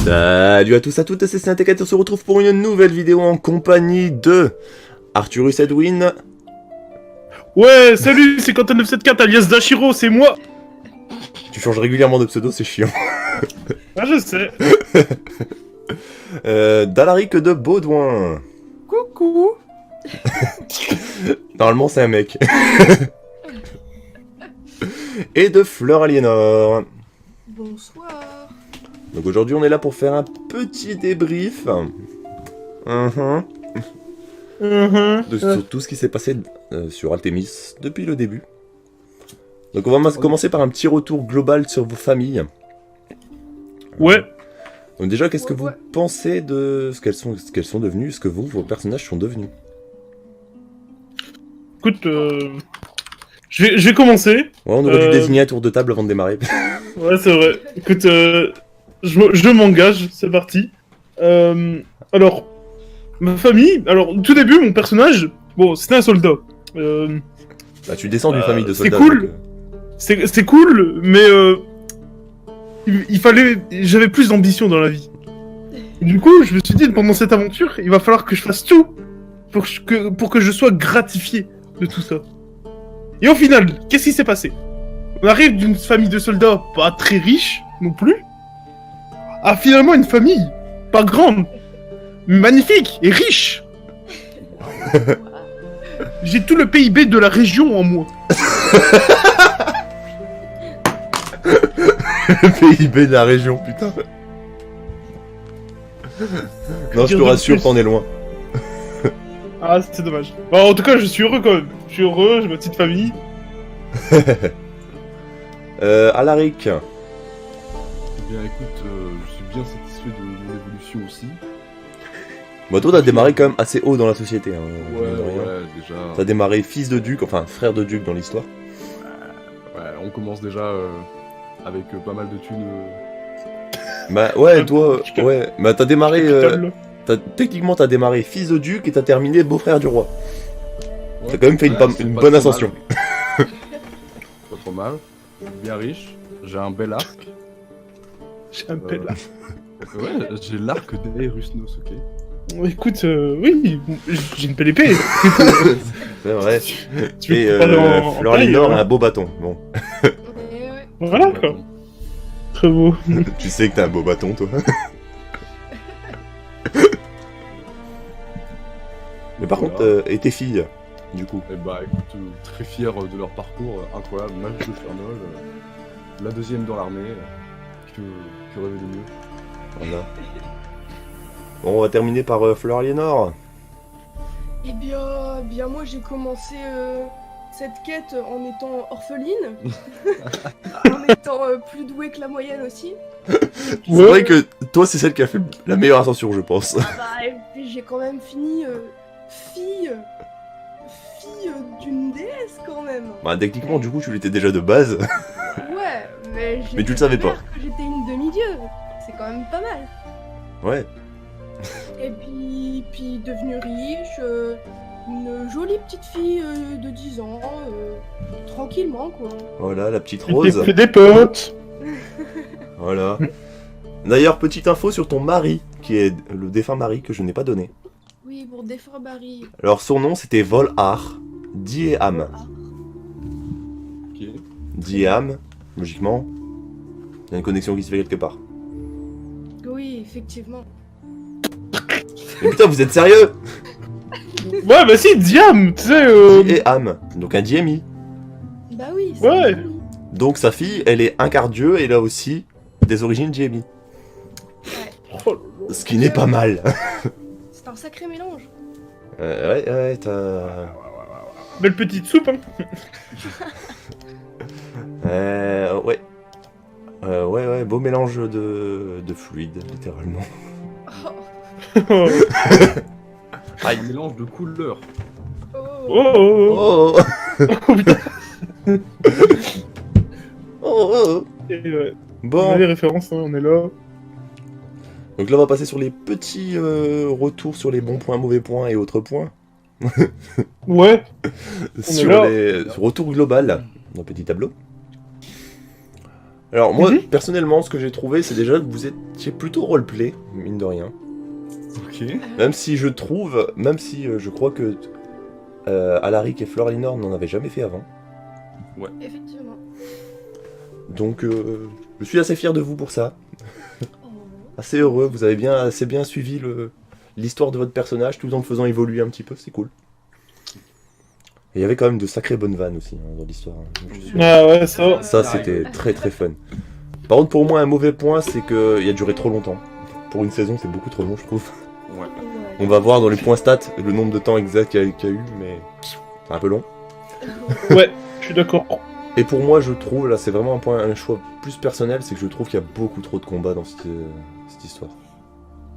Salut à tous, à toutes, c'est Syntecat, on se retrouve pour une nouvelle vidéo en compagnie de Arthurus Edwin. Ouais, salut, c'est Quentin974 alias Dashiro, c'est moi. Tu changes régulièrement de pseudo, c'est chiant. Ah, je sais. Dalaric de Baudouin. Coucou. Normalement c'est un mec. Et de Fleur Aliénor. Bonsoir. Donc aujourd'hui on est là pour faire un petit débrief. Sur tout ce qui s'est passé sur Artemis depuis le début. Donc on va commencer par un petit retour global sur vos familles. Ouais. Donc déjà, qu'est-ce que vous pensez de ce qu'elles sont devenues, ce que vos personnages sont devenus? Écoute, je vais commencer. Ouais, on aurait dû désigner un tour de table avant de démarrer. Ouais, c'est vrai. Écoute, je m'engage, c'est parti. Alors, ma famille. Alors, au tout début, mon personnage, bon, c'était un soldat. Bah, tu descends d'une famille de c'est soldats. cool. Donc, C'est cool, mais il fallait. J'avais plus d'ambition dans la vie. Du coup, je me suis dit, pendant cette aventure, il va falloir que je fasse tout pour que je sois gratifié de tout ça. Et au final, qu'est-ce qui s'est passé? On arrive d'une famille de soldats pas très riche non plus, à finalement une famille pas grande, mais magnifique et riche. J'ai tout le PIB de la région en moi. Le PIB de la région, putain. Non, je te rassure, t'en es loin. Ah, c'est dommage. Bon, en tout cas, je suis heureux quand même. Je suis heureux, j'ai ma petite famille. Alaric. Eh bien écoute, je suis bien satisfait de mon évolution aussi. Bah toi t'as démarré quand même assez haut dans la société. Hein, Ouais, mine de rien. déjà. T'as démarré fils de duc, enfin frère de duc dans l'histoire. Ouais, on commence déjà avec pas mal de thunes. Bah ouais, toi, ouais. Bah t'as démarré... Capital. Techniquement t'as démarré fils de duc et t'as terminé beau-frère du roi. Ouais, T'as quand même fait c'est une pas bonne trop ascension. mal. Pas trop mal. Bien riche. J'ai un bel arc. J'ai un peu là. Ouais, j'ai l'arc d'Aerusnos, ok. Écoute, oui, j'ai une belle épée. C'est vrai. Tu veux Et qu'on parle en Fleur taille, Aliénor hein. a un beau bâton. Bon, Ouais. Voilà quoi. Très beau. tu sais que t'as un beau bâton toi. Mais par Voilà. contre, et tes filles, du coup? Et bah écoute, très fier de leur parcours, incroyable, mage de Fernol, la deuxième dans l'armée, que rêver de mieux. Voilà. Bon, on va terminer par Fleur Aliénor. Eh bien moi j'ai commencé cette quête en étant orpheline, en étant plus douée que la moyenne aussi. C'est vrai que toi, c'est celle qui a fait la meilleure ascension, je pense. Bah, et puis j'ai quand même fini fille d'une déesse quand même. Bah, techniquement, du coup, tu l'étais déjà de base. Ouais, mais j'ai Mais tu le savais pas. découvert que j'étais une demi-dieu. C'est quand même pas mal. Ouais. Et puis devenue riche, une jolie petite fille de 10 ans, tranquillement quoi. Voilà, la petite J'ai Rose. fait des potes. Voilà. D'ailleurs, petite info sur ton mari, qui est le défunt mari que je n'ai pas donné. Oui, pour défunt Barry. Alors, son nom, c'était Volhar Dieam. Ok. Dieam, logiquement, il y a une connexion qui se fait quelque part. Oui, effectivement. Mais putain, vous êtes sérieux? Ouais, bah si, Diam, tu sais. Dieam, donc un Diemi. Bah oui, c'est Ouais. joli. Donc sa fille, elle est un quart dieu et là aussi des origines Diemi. Oh là là. Ce qui n'est pas mal. C'est un sacré mélange. Ouais, t'as... Belle petite soupe, hein. Ouais. Ouais, beau mélange de fluides, littéralement. Oh, Aïe. Un mélange de couleurs. oh. Oh. Oh, Oh putain. oh. Et ouais. On Bon, a les références, hein, on est là. donc là on va passer sur les petits retours sur les bons points, mauvais points et autres points. Ouais. Sur là. les retours global, dans le petit tableau. Alors moi, Mhm. personnellement, ce que j'ai trouvé, c'est déjà que vous étiez plutôt roleplay, mine de rien. Ok. Même si je crois que Alaric et Fleur Elinor n'en avaient jamais fait avant. Effectivement. Donc je suis assez fier de vous pour ça. Oh. Assez heureux, vous avez assez bien suivi l'histoire de votre personnage tout en le faisant évoluer un petit peu, c'est cool. Et il y avait quand même de sacrées bonnes vannes aussi dans l'histoire. Donc, je suis- Ah ouais, ça. Ça, c'était très très fun. Par contre, pour moi, un mauvais point, c'est qu'il a duré trop longtemps. Pour une saison, c'est beaucoup trop long, je trouve. Ouais. Ouais. On va voir dans les points stats le nombre de temps exact qu'il y a eu, mais c'est un peu long. Ouais, je suis d'accord. Et pour moi, je trouve, là, c'est vraiment un choix plus personnel, c'est que je trouve qu'il y a beaucoup trop de combats dans cette histoire.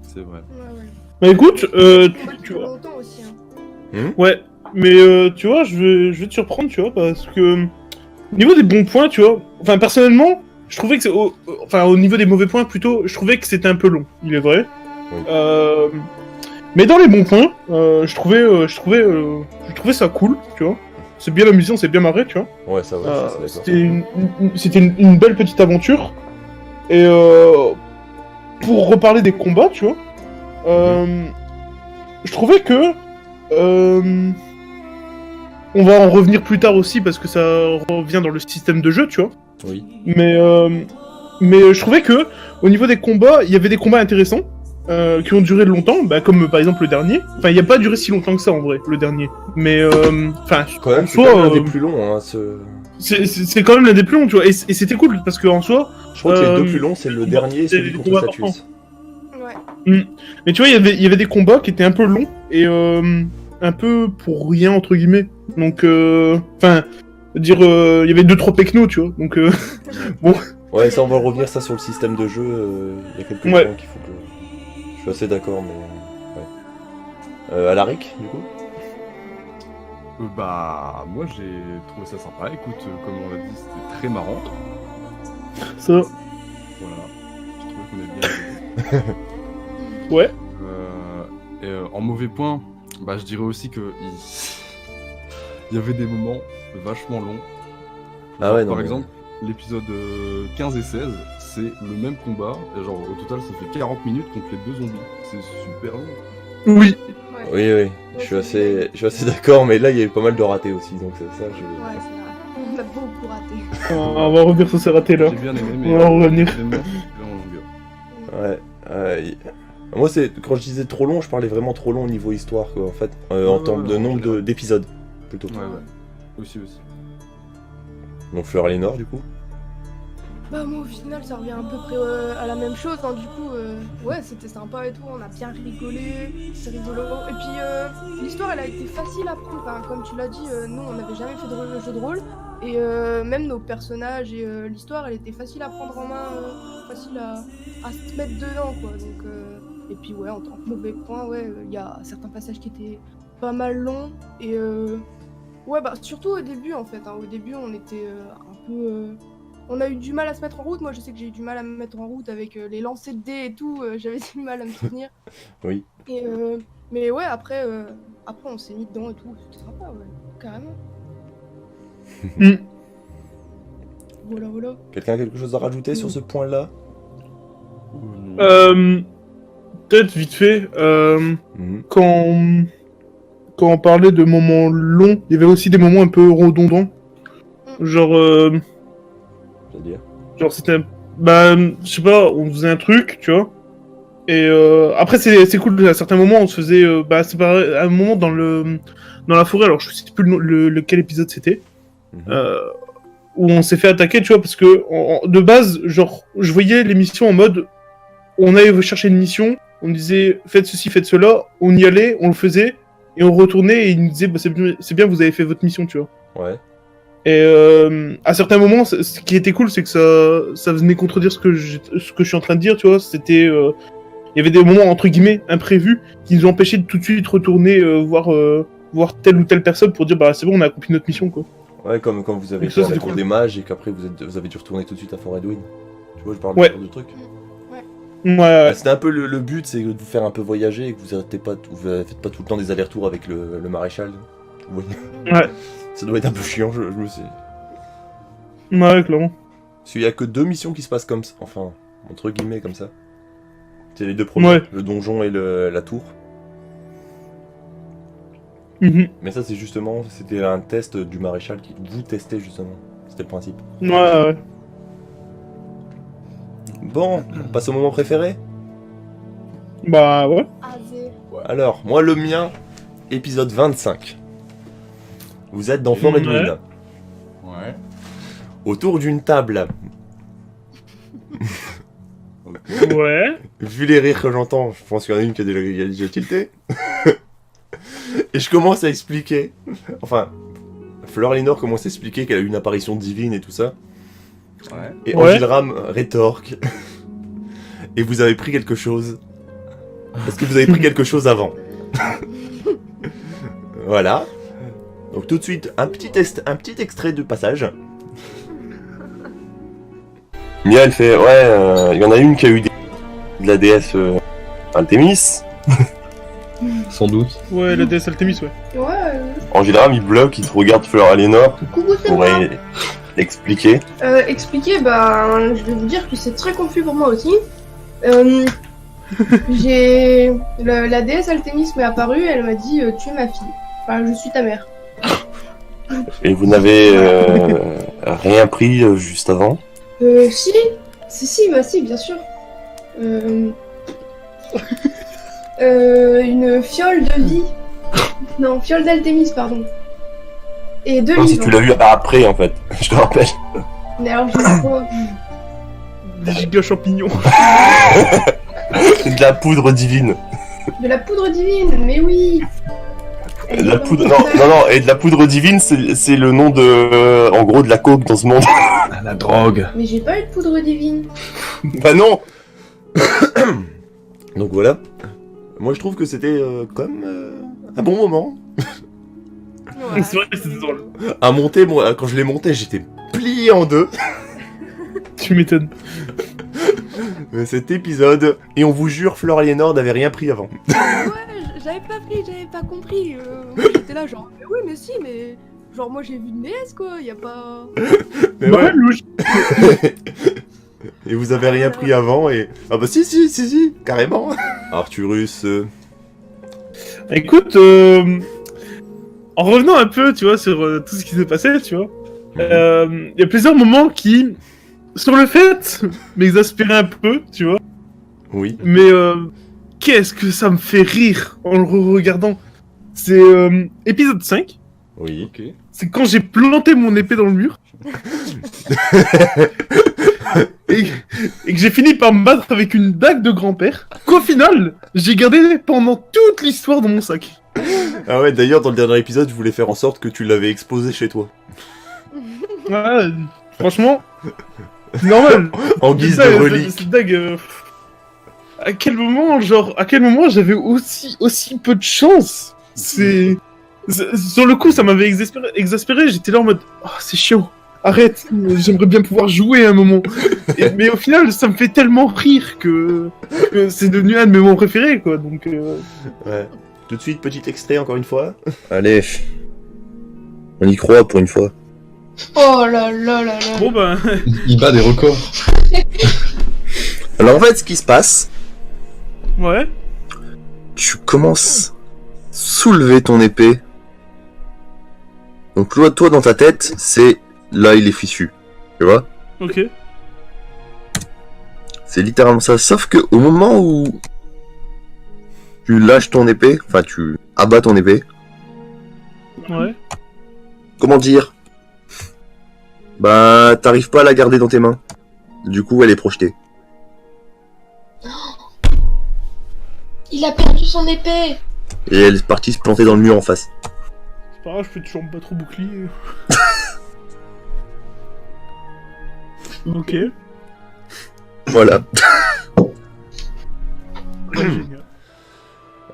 C'est vrai. Ouais. Bah écoute, tu Pour vois. longtemps aussi. Hein. Ouais, mais tu vois, je vais te surprendre, tu vois, parce que au niveau des bons points, tu vois, enfin personnellement, je trouvais que au niveau des mauvais points plutôt, je trouvais que c'était un peu long, il est vrai. Oui. Mais dans les bons points, je trouvais ça cool, tu vois. C'est bien amusant, c'est bien marré, tu vois. Ouais, ça va, je suis C'était d'accord. c'était une belle petite aventure. Et pour reparler des combats, tu vois, je trouvais que on va en revenir plus tard aussi parce que ça revient dans le système de jeu, tu vois. Oui. Mais je trouvais que au niveau des combats, il y avait des combats intéressants qui ont duré longtemps, bah, comme par exemple le dernier. Enfin, il n'y a pas duré si longtemps que ça en vrai, le dernier. Mais enfin, Quand même, en c'est soi, quand même l'un des plus longs. Hein, c'est quand même l'un des plus longs, tu vois. Et c'était cool parce qu'en soi, Je crois que les deux Euh, plus longs, c'est le dernier et c'est celui les contre combats Statuus. Ouais. mais tu vois, il y avait des combats qui étaient un peu longs et un peu pour rien entre guillemets. Donc, enfin, dire, il y avait 2-3 pecnos, tu vois. Donc, Ouais, ça, on va revenir ça sur le système de jeu. Il y a quelques Ouais. points qu'il faut que. Je suis assez d'accord, mais. Ouais. Alaric, du coup Bah, moi j'ai trouvé ça sympa. Écoute, comme on l'a dit, c'était très marrant. ça, Voilà. Je trouvais qu'on est bien. ouais. En mauvais point, bah, je dirais aussi que il y avait des moments vachement longs. Ah Genre, ouais, non, par mais- exemple, l'épisode 15 et 16, c'est le même combat. Et genre, au total, ça fait 40 minutes contre les deux zombies. C'est super long. Oui. Ouais. Oui, oui, je suis assez d'accord, mais là, il y a eu pas mal de ratés aussi, donc c'est ça, je... Ouais, c'est vrai. On a beaucoup raté. On va revenir sur ces ratés là. J'ai bien aimé, mais On va en revenir. j'aime bien en longueur. Ouais. Moi, quand je disais trop long, je parlais vraiment trop long au niveau histoire, quoi, en fait. En Ouais, termes de ouais, nombre ouais. d'épisodes, plutôt. Ouais, ouais. Aussi. Donc Fleur Elinor, du coup. Bah moi au final ça revient à peu près à la même chose, hein. Du coup ouais c'était sympa et tout, on a bien rigolé, c'est rigolo. Et puis l'histoire elle a été facile à prendre, enfin, comme tu l'as dit, nous on n'avait jamais fait de jeu de rôle. Et même nos personnages et l'histoire elle était facile à prendre en main, facile à se mettre dedans quoi. Donc, et puis ouais en tant que mauvais point, ouais il y a certains passages qui étaient pas mal longs. Et ouais bah surtout au début en fait, hein. Au début on était un peu... On a eu du mal à se mettre en route. Moi, je sais que j'ai eu du mal à me mettre en route avec les lancers de dés et tout. J'avais du mal à me souvenir. Oui. Et mais ouais, après on s'est mis dedans et tout. C'était sympa, ouais, carrément. Voilà. Quelqu'un a quelque chose à rajouter sur ce point-là? Peut-être vite fait, Mhm. quand on parlait de moments longs, il y avait aussi des moments un peu redondants. Genre, C'est-à-dire c'était... Bah, je sais pas, on faisait un truc, tu vois. Et après, c'est cool, à certains moments, on se faisait... bah, c'est pareil, à un moment dans la forêt, alors je sais plus lequel épisode c'était, Mhm. où on s'est fait attaquer, tu vois, parce que de base, genre, je voyais l'émission en mode... On allait chercher une mission, on disait faites ceci, faites cela, on y allait, on le faisait, et on retournait et il nous disait bah, c'est bien, vous avez fait votre mission, tu vois. Ouais. Et à certains moments, ce qui était cool, c'est que ça venait contredire ce que je suis en train de dire, tu vois. C'était, il y avait des moments entre guillemets imprévus qui nous empêchaient de tout de suite retourner voir telle ou telle personne pour dire bah c'est bon, on a accompli notre mission, quoi. Ouais, comme quand vous avez Donc ça, fait la c'est cour cool. des mages et qu'après vous avez dû retourner tout de suite à Fort Edwin. Tu vois, je parle Ouais. de ce genre de truc. Ouais. C'était un peu le but, c'est de vous faire un peu voyager et que vous faites pas tout le temps des allers-retours avec le maréchal. Oui. Ouais. Ça doit être un peu chiant, je me sais. Ouais, clairement. Parce qu'il y a que 2 missions qui se passent comme ça. Enfin, entre guillemets, comme ça. C'est les 2 premiers. Ouais. Le donjon et la tour. Mhm. Mais ça, c'était un test du maréchal qui vous testait, justement. C'était le principe. Ouais. Bon, on passe au moment préféré. Bah ouais. Azé. Alors, moi, le mien, épisode 25. Vous êtes dans Forêt de Ouais. Lune. Ouais. Autour d'une table. Ouais. Vu les rires que j'entends, je pense qu'il y en a une qui a déjà tilté. Et je commence à expliquer. Enfin, Fleur Lénore commence à expliquer qu'elle a eu une apparition divine et tout ça. Ouais. Et Ouais. Angile Ram rétorque. Et vous avez pris quelque chose. Parce que vous avez pris quelque chose avant. Voilà. Donc tout de suite, un petit extrait de passage. Mia, elle fait, ouais, il y en a une qui a eu de la déesse Artemis. Sans doute. Ouais, la déesse Altémis, ouais. Ouais. Angile Ram, il bloque, il te regarde Fleur Aliénor. Coucou, c'est moi. Pourrait l'expliquer. Expliquer, bah, je vais vous dire que c'est très confus pour moi aussi. La déesse Altémis m'est apparue, elle m'a dit tu es ma fille. Enfin, je suis ta mère. Et vous n'avez rien pris juste avant. Si, bah si, bien sûr. Une fiole de vie. Non, fiole d'Altémis, pardon. Et 2 Non, si livres. tu l'as eu après, en fait. Je te rappelle. Mais alors, je sais pas. Des giga champignons. De la poudre divine. De la poudre divine, mais oui. De la poudre... Non, et de la poudre divine, c'est le nom de... en gros, de la coke dans ce monde. Ah, la drogue. Mais j'ai pas eu de poudre divine. Bah non. Donc voilà. Moi, je trouve que c'était comme un bon moment. Ouais. C'est vrai que c'était drôle. À monter, moi, quand je l'ai monté, j'étais plié en deux. Tu m'étonnes. Cet épisode, et on vous jure, Fleur Aliénor n'avait rien pris avant. Ouais, j'avais pas pris, j'avais pas compris. Moi, j'étais là, genre, mais oui, mais si, mais. Genre, moi j'ai vu une déesse quoi, y a pas. Mais Bah ouais. ouais, louche. Et vous avez rien pris avant, et... Ah bah si, carrément. Arturus... Écoute, en revenant un peu, tu vois, sur tout ce qui s'est passé, tu vois, il y a plusieurs moments qui, sur le fait, m'exaspéraient un peu, tu vois, Oui. mais qu'est-ce que ça me fait rire en le regardant. C'est épisode 5, Oui. Ok. c'est quand j'ai planté mon épée dans le mur. et que j'ai fini par me battre avec une dague de grand-père, qu'au final, j'ai gardé pendant toute l'histoire dans mon sac. Ah ouais, d'ailleurs, dans le dernier épisode, je voulais faire en sorte que tu l'avais exposé chez toi. Ouais, franchement, c'est normal. En guise Ça, de relique. cette dague, à quel moment j'avais aussi peu de chance. Sur le coup, ça m'avait exaspéré. J'étais là en mode, oh, c'est chiant. Arrête, j'aimerais bien pouvoir jouer un moment. Mais au final, ça me fait tellement rire que c'est devenu un de mes moments préférés, quoi. Donc, Ouais. Tout de suite, petit extrait, encore une fois. Allez. On y croit pour une fois. Oh là là là là. bon ben, Il bat des records. Alors en fait, ce qui se passe, ouais. tu commences à soulever ton épée. Donc toi dans ta tête, c'est là il est fichu. Tu vois? Ok. C'est littéralement ça. Sauf que au moment où tu lâches ton épée, enfin tu abats ton épée, Ouais. comment dire? Bah t'arrives pas à la garder dans tes mains. Du coup elle est projetée. Il a perdu son épée. Et elle est partie se planter dans le mur en face. C'est pas grave, je peux toujours me battre au bouclier. Ok. Voilà. Ouais,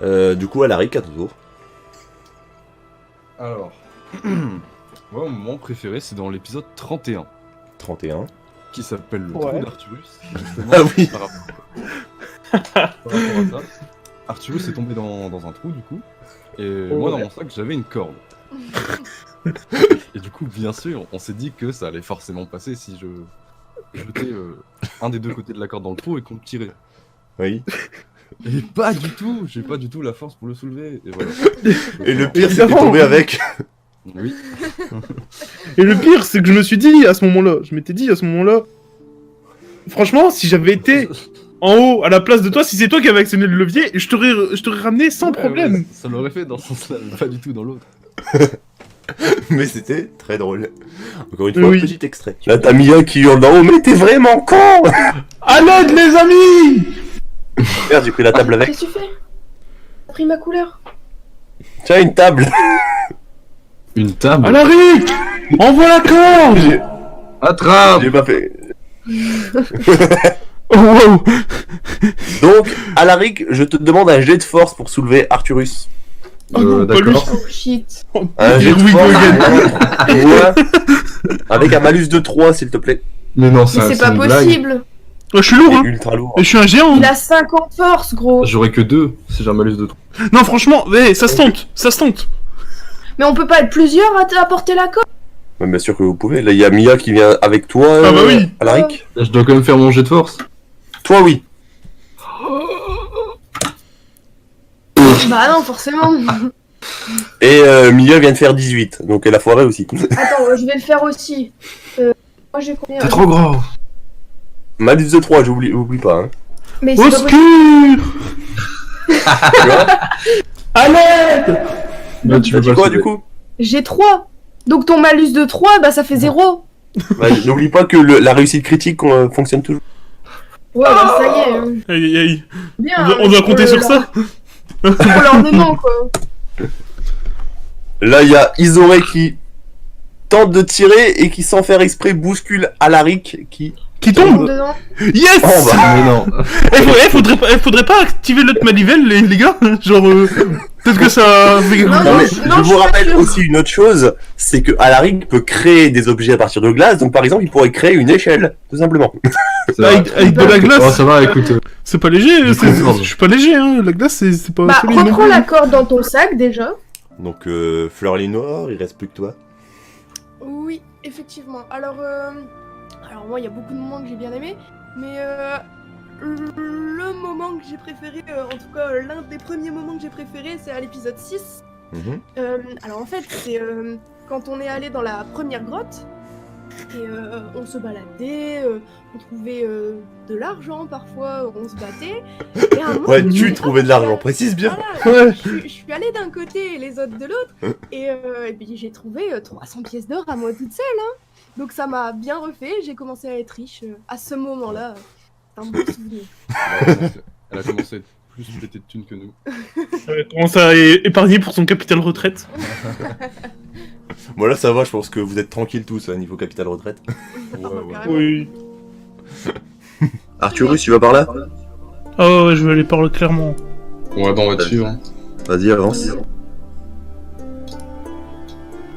génial. Du coup elle arrive à ton tour. Alors, moi, mon moment préféré, c'est dans l'épisode 31, 31. qui s'appelle le Ouais. trou d'Arturus. Justement, Ah oui. par rapport à ça, Arturus est tombé dans un trou, du coup. Et moi, dans mon sac, j'avais une corde. Et du coup, bien sûr, on s'est dit que ça allait forcément passer si je jeter un des deux côtés de la corde dans le trou et qu'on me tirait. Oui. Et pas du tout, j'ai pas du tout la force pour le soulever. Et voilà. Et le pire, c'est que t'es Évidemment. tombé avec. Oui. Et le pire, c'est que je me suis dit à ce moment-là, franchement, si j'avais été en haut à la place de toi, si c'est toi qui avais actionné le levier, je t'aurais ramené sans problème. Ouais, ça l'aurait fait dans ce sens-là, mais pas du tout dans l'autre. Mais c'était très drôle. Encore une fois, Oui. petit extrait. Là, t'as Mia qui hurle d'en haut, mais t'es vraiment con. À l'aide, les amis! Merde, j'ai pris la table avec. Qu'est-ce que tu fais? T'as pris ma couleur. Tiens, une table. Une table. Alaric! Envoie la corde! J'ai Attrape. j'ai pas fait. Oh, wow. Donc, Alaric, je te demande un jet de force pour soulever Arturus. Oh non, pas lui. D'accord. Oh shit. Un jet Here de we go force. again. Ouais. Avec un malus de 3, s'il te plaît. Mais non, Mais c'est pas une blague. possible. Oh, je suis lourd, hein. C'est ultra lourd. Et je suis un géant. Il a 50 force, gros. J'aurais que 2 si j'ai un malus de 3. Non, franchement, ça se tente. Mais on peut pas être plusieurs à porter la corde. Ouais, bien sûr que vous pouvez. Là, il y a Mia qui vient avec toi, Ah bah oui. Alaric. Là, je dois quand même faire mon jet de force. Toi, oui. Bah non, forcément. Et Mia vient de faire 18, donc elle a foiré aussi. Attends, je vais le faire aussi. Moi j'ai combien T'es trop gros. Malus de 3, oublie pas. Hein. Mais Au c'est pas possible. secours! Tu vois À l'aide! Bah, tu T'as peux dit pas quoi le du coup J'ai 3. Donc ton malus de 3, bah ça fait 0. Bah, n'oublie pas que la réussite critique fonctionne toujours. Ouais, bah ça y est. Aïe, aïe, aïe. Bien. On doit compter sur ça? Pour l'ornement, quoi. Là, il y a Isoré qui tente de tirer et qui, sans faire exprès, bouscule Alaric qui... Qui tombe? Dedans. Yes! Oh, bah. Mais non. Faudrait pas activer l'autre manivelle, les gars? Genre, peut-être que ça fait quelque Non, chose. Non, mais non, je je suis vous pas rappelle sûre. aussi une autre chose, c'est que Alaric peut créer des objets à partir de glace, donc par exemple, il pourrait créer une échelle, tout simplement. C'est vrai. Avec de la Oh, glace, ça va, écoute. c'est pas léger, Du coup, non. je suis pas léger, hein, la glace c'est pas Bah, solide non reprends plus. la corde dans ton sac déjà. Donc, Fleur Lénore, il reste plus que toi. Oui, effectivement. Alors moi, il y a beaucoup de moments que j'ai bien aimé, mais le moment que j'ai préféré, en tout cas l'un des premiers moments que j'ai préféré, c'est à l'épisode 6. Mhm. Alors en fait, c'est quand on est allé dans la première grotte, et on se baladait, on trouvait de l'argent parfois, on se battait. Et à un moment, Ouais, je me tu dis, trouvais de ah, l'argent, précise bien. voilà, Ouais. je suis allée d'un côté et les autres de l'autre, et puis j'ai trouvé 300 pièces d'or à moi toute seule. Hein. Donc ça m'a bien refait, j'ai commencé à être riche à ce moment-là. C'est un bon souvenir. Elle a commencé à être plus pétée de thunes que nous. Elle commence à épargner pour son capital retraite. Bon, là, ça va, je pense que vous êtes tranquilles tous, niveau capital retraite. Ouais, ouais. Carrément. Oui. Arturus, tu vas par là? Ah ouais, je vais aller parler clairement. Ouais, bah on va te suivre. Vas-y, avance.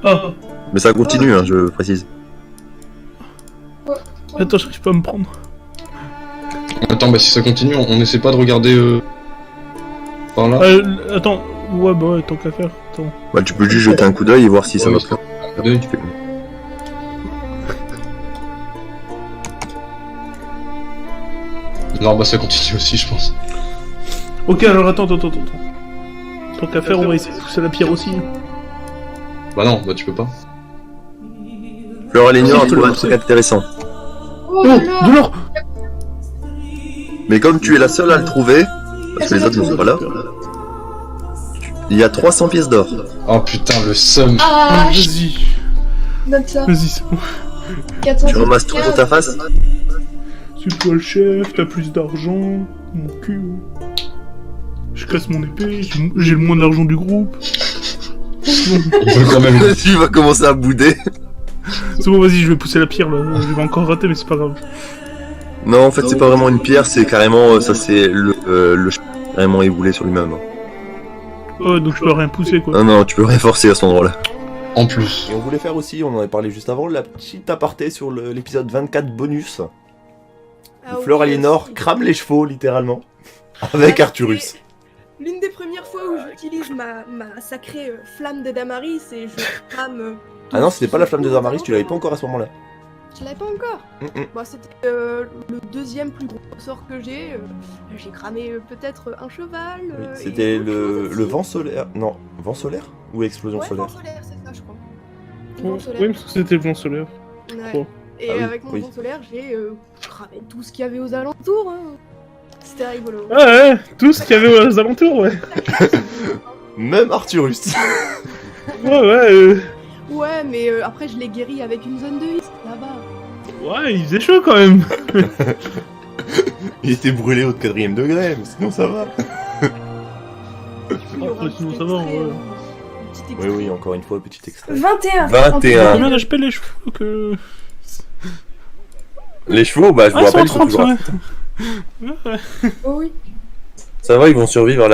Ah, Mais ça continue, hein, je précise. attends, j'arrive pas à me prendre. Attends, bah si ça continue, on essaie pas de regarder par là. Attends, ouais, bah ouais, tant qu'à faire. Attends. Bah, tu peux juste jeter un coup d'œil et voir si ça Ouais, va mais pas. Deux. Tu fais quoi? Non, bah ça continue aussi, je pense. Ok, alors attends. Tant qu'à faire, on va essayer de pousser la pierre aussi. Bah non, bah tu peux pas. Fleur Lénore a Si, trouvé un je truc sais. intéressant. Oh Oh, là de l'or! Mais comme tu es la seule à le trouver, parce que les autres ne sont pas là, il y a 300 pièces d'or. Oh putain, le seum. Ah, Vas-y, note ça. vas-y, c'est bon. 400. Tu ramasses tout sur ta face? C'est toi le chef, t'as plus d'argent, mon cul. Je casse mon épée, j'ai le moins d'argent du groupe. C'est bon, Il veut quand même. Tu vas commencer à bouder. c'est bon, vas-y, je vais pousser la pierre là. Je vais encore rater, mais c'est pas grave. Non, en fait, c'est pas vraiment une pierre, c'est carrément, ça c'est le carrément éboulé sur lui-même. Ouais, donc je peux rien pousser quoi. Non, non, tu peux rien forcer à cet endroit-là. En plus. Et on voulait faire aussi, on en avait parlé juste avant, la petite aparté sur l'épisode 24 bonus. Ah, Où Fleur oui, Aliénor aussi. crame les chevaux, littéralement. Avec Ah, Arturus. c'est L'une des premières fois où j'utilise ma sacrée flamme de Damaris et je crame. Ah non, c'était pas la flamme de Damaris, tu l'avais pas encore à ce moment-là. Je l'avais pas encore. Bon, c'était le deuxième plus gros sort que j'ai. J'ai cramé peut-être un cheval. Oui, et c'était autre chose le aussi. vent solaire. Non, vent solaire ou explosion Ouais, solaire? vent solaire, c'est ça, je crois. Oui, Vent solaire. parce que c'était le vent solaire. Ouais. Oh. Et Ah oui, avec mon oui. vent solaire, j'ai cramé tout ce qu'il y avait aux alentours. Hein. C'était rigolo. Ah ouais, tout ce qu'il y avait aux alentours, ouais. Même Arturus. Ouais, Ouais, mais après, je l'ai guéri avec une zone de vie, là-bas. ouais, il faisait chaud quand même. Il était brûlé au 4ème degré, mais sinon ça va. Il y aura un sinon, petit ça va, extrait, ouais. un petit Oui, extrait. oui, encore une fois, petit extrait. 21. 21. Combien d'HP les chevaux que... Les chevaux, bah je vous Ah, rappelle, ils sont 130, toujours... ouais. Oh oui. Ça va, ils vont survivre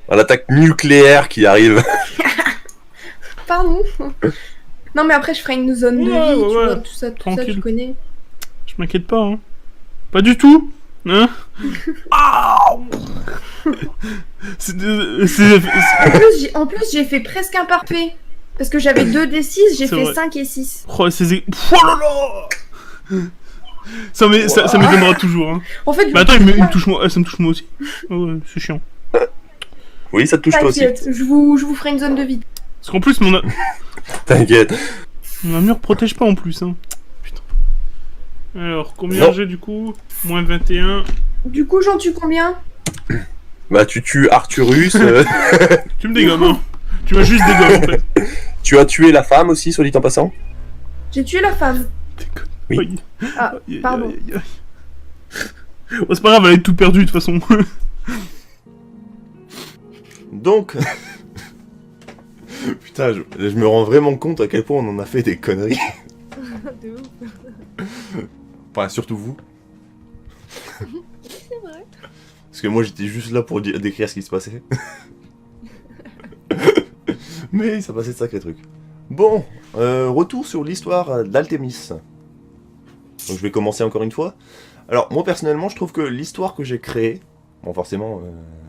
à l'attaque nucléaire qui arrive. Pardon. Non, mais après, je ferai une zone de vie, Ouais, tu ouais, vois, tout ça, tranquille. tu connais. Je m'inquiète pas, hein. Pas du tout. Hein. Ah. En plus, j'ai fait presque un parfait. Parce que j'avais 2 D6, j'ai C'est fait vrai. 5 et 6. Oh, oh là là. Ça m'étonnera toujours, hein. En fait, Mais attends, il me touche moi, ça me touche moi aussi. Oh, ouais, c'est chiant. Oui, ça te touche toi aussi. t'inquiète, je vous ferai une zone de vie. Parce qu'en plus, T'inquiète. mon armure protège pas en plus, hein. Putain. Alors, combien Non. j'ai du coup? Moins 21. Du coup, j'en tue combien? Bah tu tues Arturus, Tu me dégommes, hein. Tu m'as juste dégommé en fait. tu as tué la femme aussi, soit dit en passant. J'ai tué la femme. Oui. Aïe. Ah, Aïe, aïe, pardon. aïe, aïe. Oh, c'est pas grave, elle est tout perdue de toute façon. Donc. Putain, je me rends vraiment compte à quel point on en a fait des conneries. De ouf. Enfin, surtout vous. C'est vrai. Parce que moi j'étais juste là pour décrire ce qui se passait. Mais ça passait de sacrés trucs. Bon, retour sur l'histoire d'Altémis. Donc je vais commencer encore une fois. Alors moi personnellement je trouve que l'histoire que j'ai créée, bon forcément,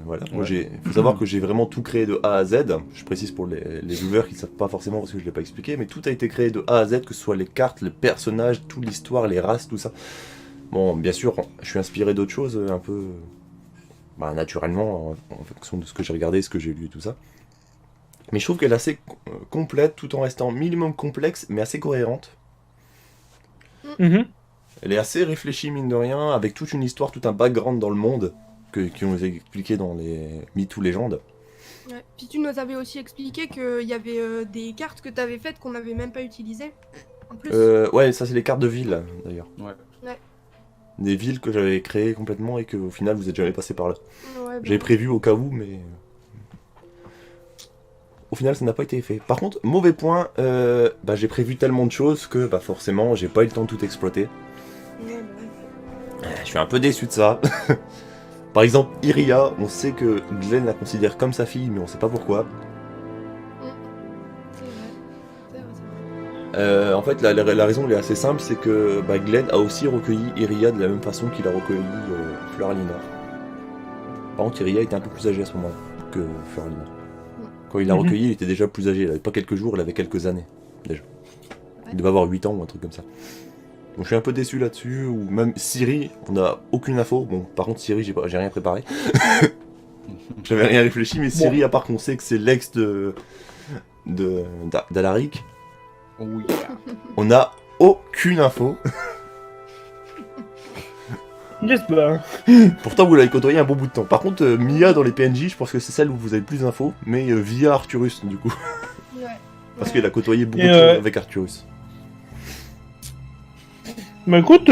voilà, moi faut savoir que j'ai vraiment tout créé de A à Z. Je précise pour les viewers qui ne savent pas forcément parce que je ne l'ai pas expliqué, mais tout a été créé de A à Z, que ce soit les cartes, les personnages, toute l'histoire, les races, tout ça. Bon, bien sûr, je suis inspiré d'autres choses un peu... Bah, naturellement, en fonction de ce que j'ai regardé, ce que j'ai lu et tout ça. Mais je trouve qu'elle est assez complète, tout en restant minimum complexe, mais assez cohérente. Mhm. Elle est assez réfléchie, mine de rien, avec toute une histoire, tout un background dans le monde, qui ont été expliqués dans les mythes ou légendes. Ouais. Puis tu nous avais aussi expliqué qu'il y avait des cartes que tu avais faites qu'on n'avait même pas utilisées. En plus. Ouais, ça c'est les cartes de ville, d'ailleurs. Ouais. Ouais. Des villes que j'avais créées complètement et qu'au final vous êtes jamais passé par là. Ouais, J'avais prévu au cas où, mais... Au final, ça n'a pas été fait. Par contre, mauvais point, bah, j'ai prévu tellement de choses que bah, forcément, j'ai pas eu le temps de tout exploiter. ouais. Je suis un peu déçu de ça. Par exemple, Iria, on sait que Glenn la considère comme sa fille, mais on sait pas pourquoi. C'est vrai. C'est vrai. En fait, la raison elle est assez simple, c'est que bah, Glenn a aussi recueilli Iria de la même façon qu'il a recueilli Fleur-Alinor. Par contre, Iria était un peu plus âgée à ce moment-là que Fleur-Alinor. Quand il l'a recueilli, il était déjà plus âgé. Il avait pas quelques jours, il avait quelques années déjà. Il devait avoir 8 ans ou un truc comme ça. Donc je suis un peu déçu là-dessus. Ou même Ciri, on n'a aucune info. Bon, par contre, Ciri, j'ai rien préparé. J'avais rien réfléchi, mais Ciri, à part qu'on sait que c'est l'ex d'Alaric, Oh yeah. on n'a aucune info. Yes, bah. Pourtant, vous l'avez côtoyé un bon bout de temps. Par contre, Mia dans les PNJ, je pense que c'est celle où vous avez plus d'infos, mais via Arturus, du coup. Ouais. Parce qu'elle a côtoyé beaucoup Et, de choses avec Arturus. Bah écoute,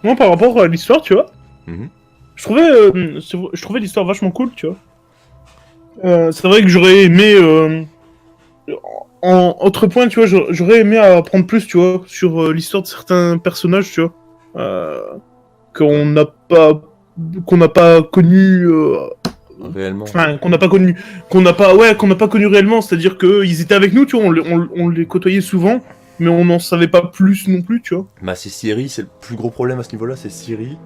moi par rapport à l'histoire, tu vois, Mhm. je trouvais l'histoire vachement cool, tu vois. C'est vrai que j'aurais aimé, entre points, tu vois, j'aurais aimé apprendre plus, tu vois, sur l'histoire de certains personnages, tu vois, qu'on n'a pas connu, Réellement. enfin qu'on n'a pas connu réellement, c'est-à-dire que ils étaient avec nous, tu vois, on les côtoyait souvent, mais on n'en savait pas plus non plus, tu vois. Bah, c'est Ciri, c'est le plus gros problème à ce niveau-là, c'est Ciri.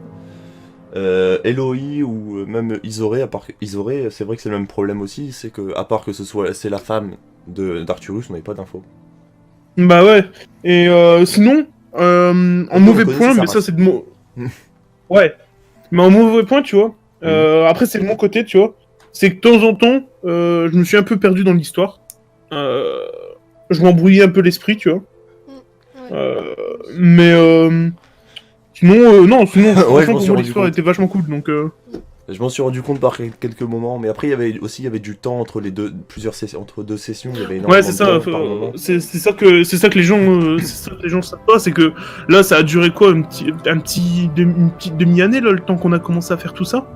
Eloy ou même Isoré, à part que Isoré, c'est vrai que c'est le même problème aussi, c'est que, à part que c'est la femme d'Arturus, on n'avait pas d'infos. Bah ouais. Et sinon, En on mauvais connaissait point, sa mais ça race. c'est de mon... Ouais. Mais en mauvais point, tu vois. Après, c'est de mon côté, tu vois. C'est que de temps en temps, je me suis un peu perdu dans l'histoire. Je m'embrouillais un peu l'esprit, tu vois. Ouais. Mais sinon, non, sinon, Ouais, je franchement, m'en pour suis moi, rendu l'histoire compte. était vachement cool, donc... Je m'en suis rendu compte par quelques moments, mais après il y avait du temps entre les plusieurs sessions, entre deux sessions, il y avait énormément Ouais, c'est de ça. temps par moment. C'est ça que les gens, c'est ça que les gens savent pas, c'est que là, ça a duré quoi, une petite demi-année là, le temps qu'on a commencé à faire tout ça.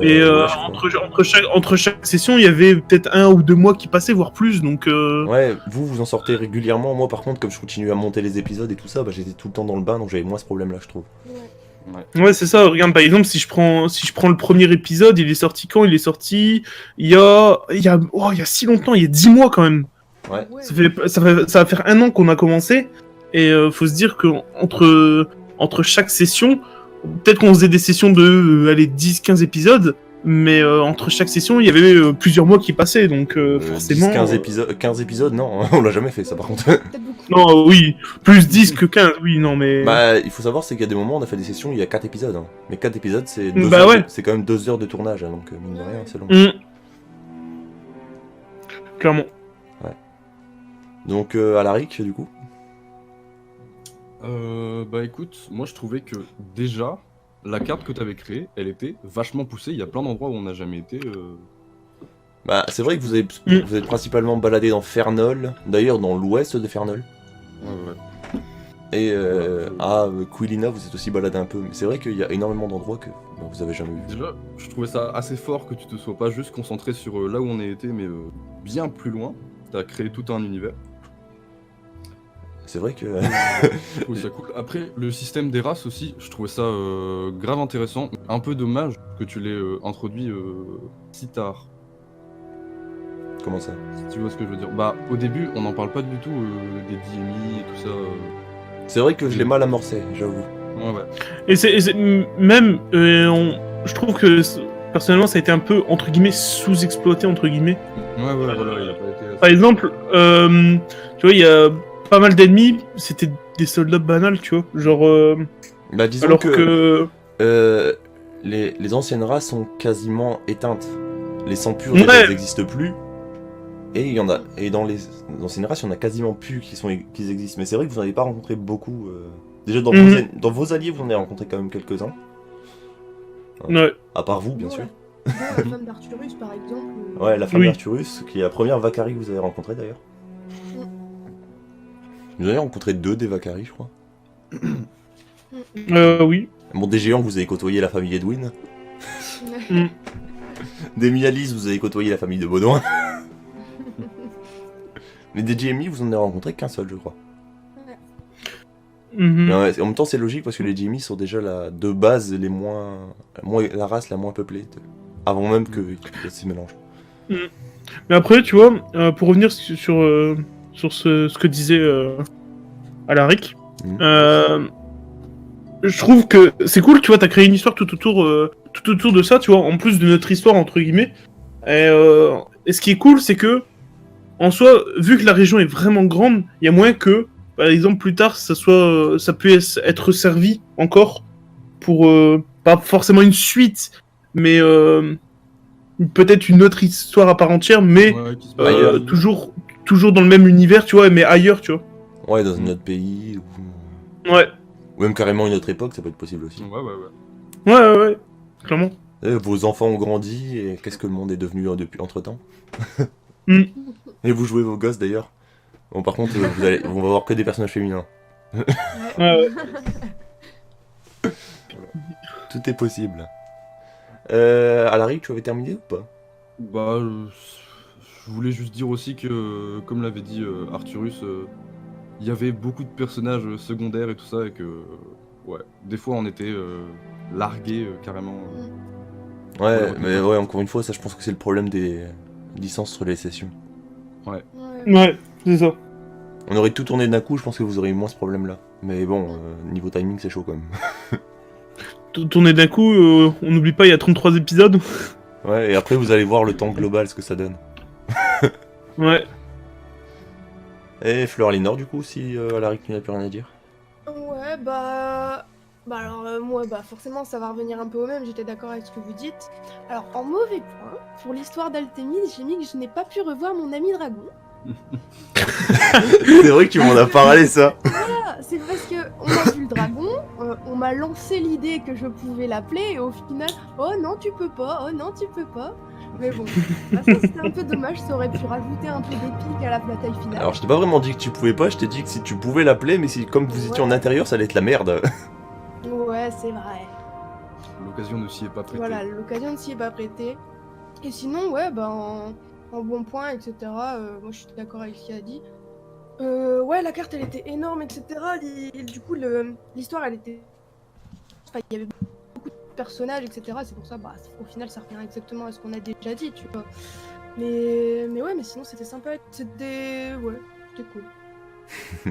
Et Ouais, je crois. entre chaque session, il y avait peut-être 1 ou 2 mois qui passaient, voire plus. Donc, Ouais, vous en sortez régulièrement. Moi, par contre, comme je continue à monter les épisodes et tout ça, bah, j'étais tout le temps dans le bain, donc j'avais moins ce problème-là, je trouve. ouais, c'est ça. Regarde, par exemple, si je prends le premier épisode, il est sorti quand? Il est sorti il y a si longtemps, il y a 10 mois quand même. Ouais. Ça va faire 1 an qu'on a commencé. Et faut se dire que entre chaque session, peut-être qu'on faisait des sessions de 10-15 épisodes, mais entre chaque session, il y avait plusieurs mois qui passaient, donc forcément... 15 épisodes, non, on l'a jamais fait ça par contre. Peut-être beaucoup. Non, oui, plus 10 que 15, oui, non, mais... Bah, il faut savoir, c'est qu'il y a des moments, on a fait des sessions, il y a 4 épisodes. Hein. Mais 4 épisodes, c'est 2 Bah heures, ouais. c'est quand même 2 heures de tournage, hein, donc mine de rien, c'est long. Clairement. Donc, Alaric, du coup. Bah écoute, moi je trouvais que déjà, la carte que t'avais créée, elle était vachement poussée. Il y a plein d'endroits où on n'a jamais été. Bah, c'est vrai que vous êtes principalement baladé dans Fernol, d'ailleurs dans l'ouest de Fernol. Ouais. Et à Quilina, vous êtes aussi baladé un peu, mais c'est vrai qu'il y a énormément d'endroits que vous avez jamais vu. Déjà, je trouvais ça assez fort que tu te sois pas juste concentré sur là où on a été, mais bien plus loin. T'as créé tout un univers. C'est vrai que. Je trouvais ça cool. Après, le système des races aussi, je trouvais ça grave intéressant. Un peu dommage que tu l'aies introduit si tard. Comment ça? Si tu vois ce que je veux dire. Bah, au début, on n'en parle pas du tout des DMI et tout ça. C'est vrai que je l'ai mal amorcé, j'avoue. Ouais. Et même, je trouve que personnellement, ça a été un peu entre guillemets sous-exploité entre guillemets. Ouais, voilà, il a pas été assez... Par exemple, tu vois, il y a pas mal d'ennemis, c'était des soldats banals, tu vois, genre. Bah, disons Alors que. Les anciennes races sont quasiment éteintes. Les sangs purs Ouais. déjà, ils n'existent plus. Et dans les anciennes races, il y en a quasiment plus qui existent. Mais c'est vrai que vous n'en avez pas rencontré beaucoup. Déjà, dans vos alliés, vous en avez rencontré quand même quelques-uns. Ouais. À part vous, bien Ouais. sûr. Bon, la femme d'Arthurus, par exemple. Ouais, la femme Oui. d'Arthurus, qui est la première Valkyrie que vous avez rencontrée d'ailleurs. Vous en avez rencontré 2 des Valkyries, je crois. Oui. Bon, des géants, vous avez côtoyé la famille Edwin. Des Mialis, vous avez côtoyé la famille de Baudouin. Mais des GMI, vous en avez rencontré qu'un seul, je crois. Mhm. Mais ouais, en même temps, c'est logique parce que les GMI sont déjà de base la race la moins peuplée. Avant même qu'il y ait ces mélanges. Mais après, tu vois, pour revenir sur ce que disait Alaric, je trouve que c'est cool, tu vois, t'as créé une histoire tout autour de ça, tu vois, en plus de notre histoire, entre guillemets. Et ce qui est cool, c'est que, en soi, vu que la région est vraiment grande, il y a moyen que, par exemple, plus tard, ça puisse être servi encore pour, pas forcément une suite, mais peut-être une autre histoire à part entière, mais Ouais, qui se passe ailleurs. toujours dans le même univers, tu vois, mais ailleurs, tu vois. Ouais, dans un autre pays, Ouais, ou même carrément une autre époque, ça peut être possible aussi. ouais, clairement. Vos enfants ont grandi, et qu'est-ce que le monde est devenu depuis entre-temps? Mm. Et vous jouez vos gosses d'ailleurs. Bon, par contre, on va voir que des personnages féminins. Ouais. Tout est possible. Alaric, tu avais terminé ou pas? Bah, je voulais juste dire aussi que, comme l'avait dit Arthurus, il y avait beaucoup de personnages secondaires et tout ça, et que, ouais, des fois on était largués carrément. Ouais, mais ouais, encore une fois, ça je pense que c'est le problème des licences sur les sessions. Ouais, c'est ça. On aurait tout tourné d'un coup, je pense que vous auriez eu moins ce problème-là. Mais bon, niveau timing, c'est chaud quand même. Tourner d'un coup, on n'oublie pas, il y a 33 épisodes. Ouais, et après vous allez voir le temps global, ce que ça donne. Ouais. Et Fleur Lénore, du coup, si Alaric n'a plus rien à dire. Ouais, Ouais, bah alors, moi, forcément, ça va revenir un peu au même, j'étais d'accord avec ce que vous dites. Alors, en mauvais point, pour l'histoire d'Altémis, j'ai mis que je n'ai pas pu revoir mon ami dragon. C'est vrai que tu m'en as parlé, ça. Voilà, c'est parce que on a vu le dragon, on m'a lancé l'idée que je pouvais l'appeler, et au final, oh non, tu peux pas, oh non, tu peux pas. Mais bon, ça c'était un peu dommage, ça aurait pu rajouter un peu d'épique à la bataille finale. Alors, je t'ai pas vraiment dit que tu pouvais pas, je t'ai dit que si tu pouvais l'appeler, mais si, comme vous étiez en intérieur, ça allait être la merde. Ouais, c'est vrai. L'occasion ne s'y est pas prêtée. Voilà, l'occasion ne s'y est pas prêtée. Et sinon, ouais, en bon point, etc. Moi, je suis d'accord avec ce qu'il a dit. Ouais, la carte, elle était énorme, etc. Du coup, l'histoire, elle était... Enfin, il y avait beaucoup de personnages, etc. C'est pour ça, au final, ça revient exactement à ce qu'on a déjà dit, tu vois. Mais ouais, mais sinon, c'était sympa. C'était cool.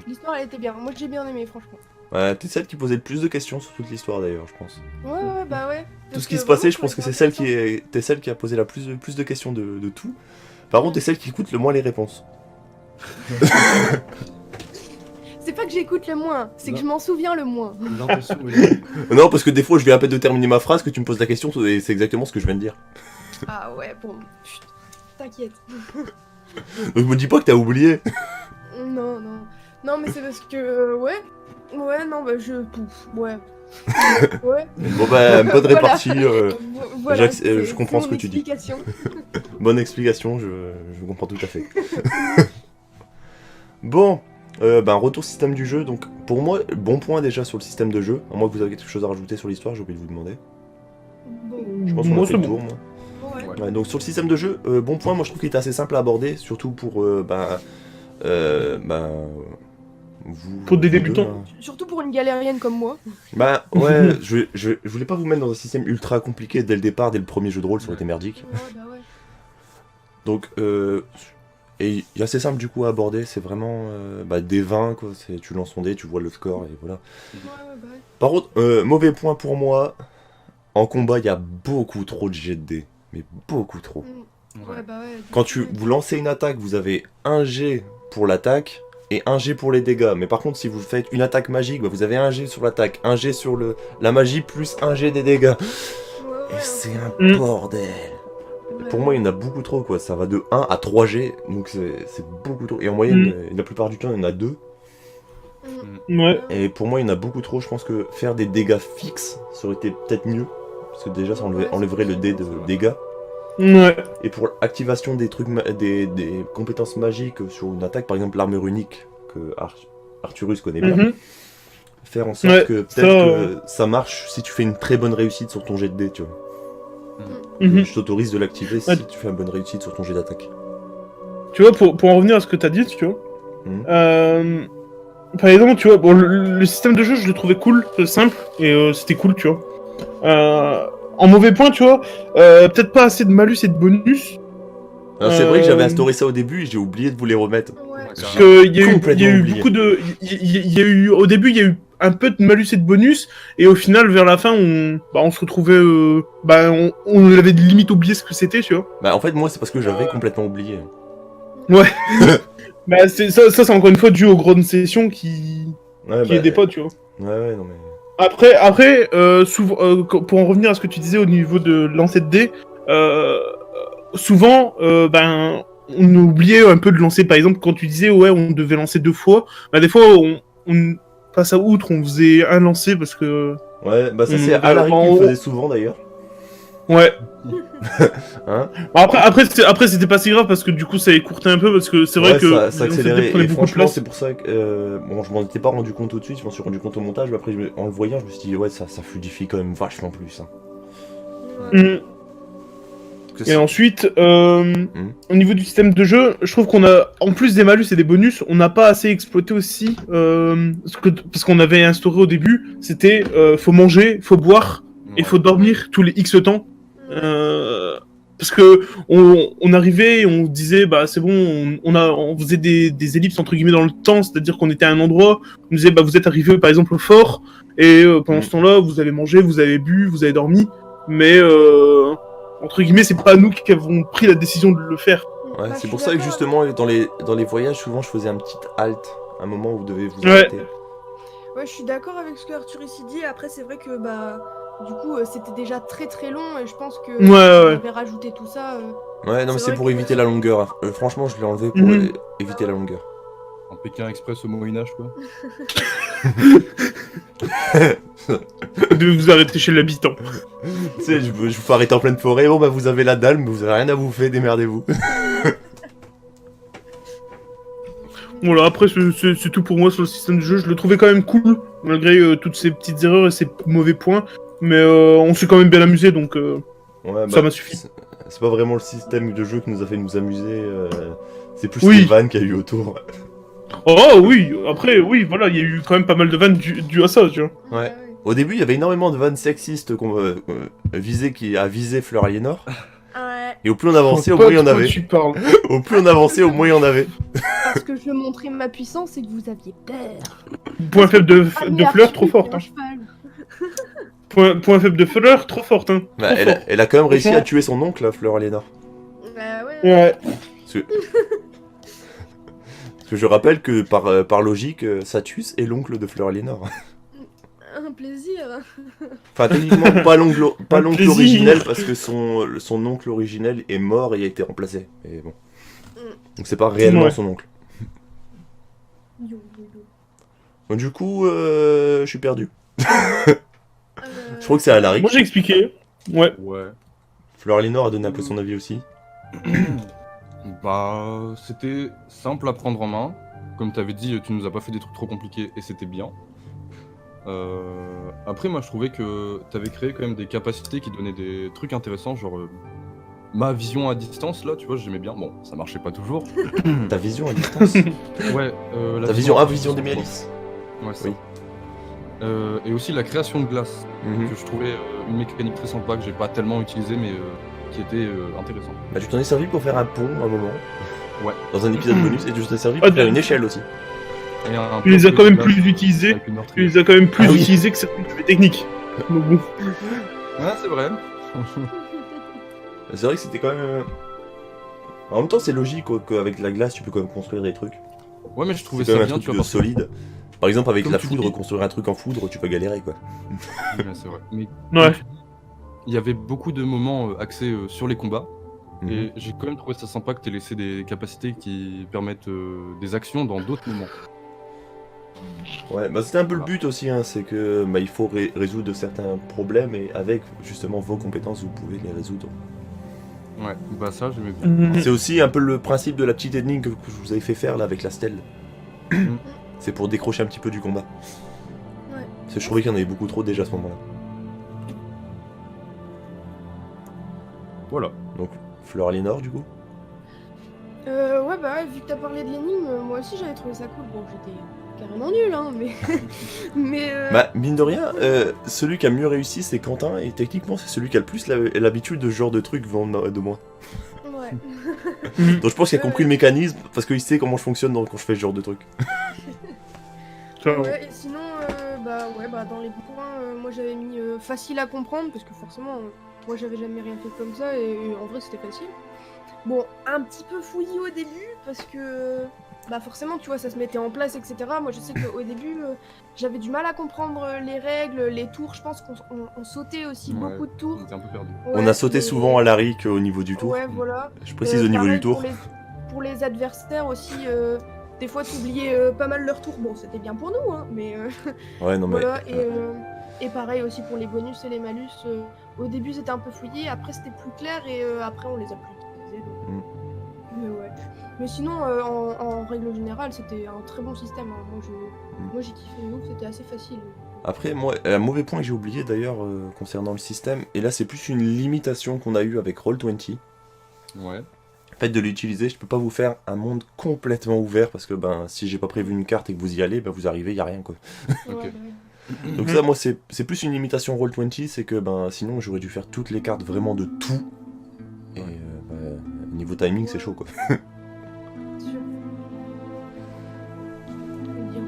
L'histoire, elle était bien. Moi, j'ai bien aimé, franchement. Ouais, t'es celle qui posait le plus de questions sur toute l'histoire, d'ailleurs, je pense. Ouais, bah ouais. Tout Parce ce qui que se passait, vraiment, je pense que ouais, t'es celle qui a posé plus de questions de tout. Par contre, t'es celle qui écoute le moins les réponses. C'est pas que j'écoute le moins, c'est que je m'en souviens le moins. L'impression est... Non, parce que des fois, je viens à peine de terminer ma phrase, que tu me poses la question, et c'est exactement ce que je viens de dire. Ah ouais, bon, chut, t'inquiète. Donc, me dis pas que t'as oublié. Non, non. Non, mais c'est parce que, ouais, non, ouais. Ouais. Bon, bah, bonne Voilà. répartie. Voilà, je comprends c'est ce que mon tu dis. explication. Bonne explication, je comprends tout à fait. Bon, retour système du jeu. Donc, pour moi, bon point déjà sur le système de jeu. À moins que vous avez quelque chose à rajouter sur l'histoire, j'ai oublié de vous demander. Bon, Je pense qu'on Moi, a fait c'est le bon. tour, moi. ouais. Ouais, donc sur le système de jeu, bon point, moi je trouve qu'il est assez simple à aborder, surtout pour vous. Pour des vous deux, débutants. là. Surtout pour une galérienne comme moi. Bah ouais, je voulais pas vous mettre dans un système ultra compliqué dès le départ, dès le premier jeu de rôle, ça aurait été merdique. Ouais, bah ouais. Donc et il est assez simple du coup à aborder, c'est vraiment des 20 quoi, tu lances ton dé, tu vois le score et voilà. Ouais, bah ouais. Par contre, mauvais point pour moi, en combat il y a beaucoup trop de jets de dés, mais beaucoup trop. Ouais, bah ouais. Quand vous lancez une attaque, vous avez un jet pour l'attaque et un jet pour les dégâts. Mais par contre, si vous faites une attaque magique, vous avez un jet sur l'attaque, un jet sur la magie, plus un jet des dégâts. Ouais, Et c'est un Mm. bordel. ouais. Pour moi, il y en a beaucoup trop, quoi. Ça va de 1 à 3 jets, donc c'est beaucoup trop. Et en moyenne, la plupart du temps, il y en a 2. Ouais. Et pour moi, il y en a beaucoup trop. Je pense que faire des dégâts fixes, ça aurait été peut-être mieux. Parce que déjà, ça enlèverait le dé de dégâts. Ouais. Et pour l'activation des trucs, des compétences magiques sur une attaque, par exemple l'armure unique que Arthurus connaît bien, Mhm. faire en sorte Ouais, que ça, peut-être que ça marche si tu fais une très bonne réussite sur ton jet de dé, tu vois. Mhm. Je t'autorise de l'activer Ouais. si tu fais une bonne réussite sur ton jet d'attaque. Tu vois, pour en revenir à ce que t'as dit, tu vois. Mhm. Par exemple, tu vois, bon, le système de jeu, je le trouvais cool, simple, et c'était cool, tu vois. En mauvais point, tu vois, peut-être pas assez de malus et de bonus. Alors, c'est vrai que j'avais instauré ça au début et j'ai oublié de vous les remettre. Ouais. Parce qu'il y a Complètement eu oublié. beaucoup de. Il y a eu, au début, il y a eu un peu de malus et de bonus, et au final, vers la fin, on se retrouvait. On avait limite oublié ce que c'était, tu vois. Bah en fait moi c'est parce que j'avais complètement oublié. Bah, c'est c'est encore une fois dû aux grandes sessions qui Ouais, aidaient pas, tu vois. Ouais non mais... Après, souvent, pour en revenir à ce que tu disais au niveau de lancer de dés, souvent, on oubliait un peu de lancer, par exemple, quand tu disais, ouais, on devait lancer 2 fois, des fois, on passe à outre, on faisait un lancer parce que... Ouais bah ça c'est Alaric qui le faisait souvent d'ailleurs. Ouais. Hein. Après, c'était pas si grave parce que du coup, ça écourtait un peu parce que c'est vrai Ouais, que ça lancer de dés accélérait prenait et beaucoup de franchement place. c'est pour ça que bon je m'en étais pas rendu compte tout de suite, je m'en suis rendu compte au montage mais après en le voyant je me suis dit ouais ça fluidifie quand même vachement plus hein. Mm. Parce que Et ensuite, au niveau du système de jeu, je trouve qu'on a, en plus des malus et des bonus, on n'a pas assez exploité aussi, parce qu'on avait instauré au début, c'était faut manger, faut boire, et faut dormir tous les X temps. Parce que on arrivait et on disait bah c'est bon, on faisait des ellipses entre guillemets dans le temps, c'est-à-dire qu'on était à un endroit, on disait bah vous êtes arrivé par exemple au fort et pendant ce temps-là vous avez mangé, vous avez bu, vous avez dormi, mais entre guillemets c'est pas nous qui avons pris la décision de le faire. Ouais, Bah, c'est je pour suis ça que d'accord. justement dans les voyages souvent je faisais un petit halt, un moment où vous devez vous Ouais. arrêter. Ouais, je suis d'accord avec ce que Arthur ici dit. Après, c'est vrai que bah, du coup, c'était déjà très très long et je pense que si Ouais, on ouais. avait rajouté tout ça. Ouais, non, mais C'est c'est vrai pour que- éviter la longueur. Hein. Franchement, je l'ai enlevé pour Mhm. éviter la longueur. Un Pékin Express au Moyen-Âge, quoi. De vous arrêter chez l'habitant. Tu sais, je vous fais arrêter en pleine forêt. Bon, bah, vous avez la dalle, mais vous avez rien à bouffer, démerdez-vous. Voilà, après, c'est tout pour moi sur le système de jeu. Je le trouvais quand même cool, malgré toutes ces petites erreurs et ces mauvais points. Mais on s'est quand même bien amusé, donc Ouais, ça m'a suffi. C'est pas vraiment le système de jeu qui nous a fait nous amuser. C'est plus Oui. les vannes qu'il y a eu autour. Oh oui, après, oui, voilà, il y a eu quand même pas mal de vannes dues à ça, tu vois. Ouais. Au début, il y avait énormément de vannes sexistes qui a visé Fleur Aliénor. Ouais, Et au plus on avançait, au Pas moins il y en de quoi avait. tu parles. Au plus on avançait, au moins il y en avait. parce que je montrais ma puissance et que vous aviez peur. Point faible de Ah, fleurs, trop forte. un Hein. cheval. Point faible de fleurs, trop forte. Hein. Bah, Trop elle, fort. elle a quand même réussi à Franchement. tuer son oncle, là, Fleur Aliénor. Bah ouais. Ouais. Parce que je rappelle que par logique, Satus est l'oncle de Fleur Aliénor. Un plaisir. Enfin, techniquement, pas l'oncle plaisir. originel, parce que son oncle originel est mort et a été remplacé. Et bon. Donc c'est pas réellement Ouais. son oncle. Yo, yo, yo. Donc du coup, je suis perdu. Je crois que c'est Alaric. Moi j'ai expliqué. Ouais. Ouais. Fleur Aliénor a donné un peu son avis aussi. Bah, c'était simple à prendre en main. Comme t'avais dit, tu nous as pas fait des trucs trop compliqués et c'était bien. Après, moi je trouvais que t'avais créé quand même des capacités qui donnaient des trucs intéressants, genre ma vision à distance là, tu vois, j'aimais bien. Bon, ça marchait pas toujours. Ta vision à distance. Ouais, la Ta vision, à vision des distance, Méalices. Ouais, c'est Oui. ça. Et aussi la création de glace, Mhm. que je trouvais une mécanique très sympa que j'ai pas tellement utilisée, mais qui était intéressante. Bah, tu t'en es servi pour faire un pont à un moment. Ouais. Dans un épisode bonus, et tu t'en es servi Ah, pour faire une échelle aussi. Et un Tu les as peu quand de même glace plus utilisés. avec une Tu meurtrière. les as quand même plus Ah oui. utilisés que certaines de mes techniques. Donc bon. Ouais, c'est vrai. C'est vrai que c'était quand même. En même temps, c'est logique quoi, qu'avec la glace, tu peux quand même construire des trucs. Ouais, mais je trouvais C'est ça quand même bien, un tu truc vois, parce que- solide. Par exemple, avec Comme la tu foudre, dis. construire un truc en foudre, tu peux galérer quoi. Ouais, c'est vrai. Mais Ouais. il y avait beaucoup de moments axés sur les combats. Mhm. Et j'ai quand même trouvé ça sympa que tu aies laissé des capacités qui permettent des actions dans d'autres moments. Ouais, bah c'était un peu le but aussi, hein, c'est que bah, il faut résoudre certains problèmes et avec justement vos compétences, vous pouvez les résoudre. Ouais, bah ça j'aimais bien. Mhm. C'est aussi un peu le principe de la petite énigme que je vous avais fait faire là avec la stèle. C'est pour décrocher un petit peu du combat. Ouais. Parce que je trouvais qu'il y en avait beaucoup trop déjà à ce moment-là. Voilà. Donc, Fleur Aliénor du coup. Ouais, bah ouais, vu que t'as parlé de l'énigme, moi aussi j'avais trouvé ça cool. Bon, j'étais carrément nul, hein, mais. mais. Bah, mine de rien, celui qui a mieux réussi c'est Quentin et techniquement c'est celui qui a le plus l'habitude de ce genre de trucs venant de moi. Ouais. Donc je pense qu'il a compris le mécanisme parce qu'il sait comment je fonctionne quand je fais ce genre de trucs. Clairement. Ouais, et sinon, bah dans les points, moi j'avais mis facile à comprendre parce que forcément, moi j'avais jamais rien fait comme ça et en vrai c'était facile. Bon, un petit peu fouillis au début parce que bah forcément tu vois ça se mettait en place etc. Moi je sais qu'au début j'avais du mal à comprendre les règles, les tours. Je pense qu'on sautait aussi Ouais, beaucoup de tours. On était un peu perdu. On Ouais, a sauté mais- souvent à l'aric au niveau du tour. Ouais, voilà. Je précise au niveau Pareil, du tour. Pour les adversaires aussi, des fois t'oubliais pas mal leur tour. Bon, c'était bien pour nous, hein, mais Ouais, non mais. voilà. Et pareil aussi pour les bonus et les malus. Au début c'était un peu fouillé, après c'était plus clair et après on les a plus utilisés. Donc... Mais ouais. Mais sinon, en règle générale, c'était un très bon système. Hein. Moi j'ai kiffé de ouf, c'était assez facile. Après, moi, un mauvais point que j'ai oublié d'ailleurs concernant le système, et là c'est plus une limitation qu'on a eue avec Roll20. Ouais. Le fait de l'utiliser, je peux pas vous faire un monde complètement ouvert parce que ben si j'ai pas prévu une carte et que vous y allez, ben vous arrivez, y a rien quoi. Ok. Ouais, bah, Donc ça, moi, c'est plus une limitation Roll20, c'est que ben sinon j'aurais dû faire toutes les cartes vraiment de tout. Et niveau timing, c'est chaud quoi. sûr. Et dire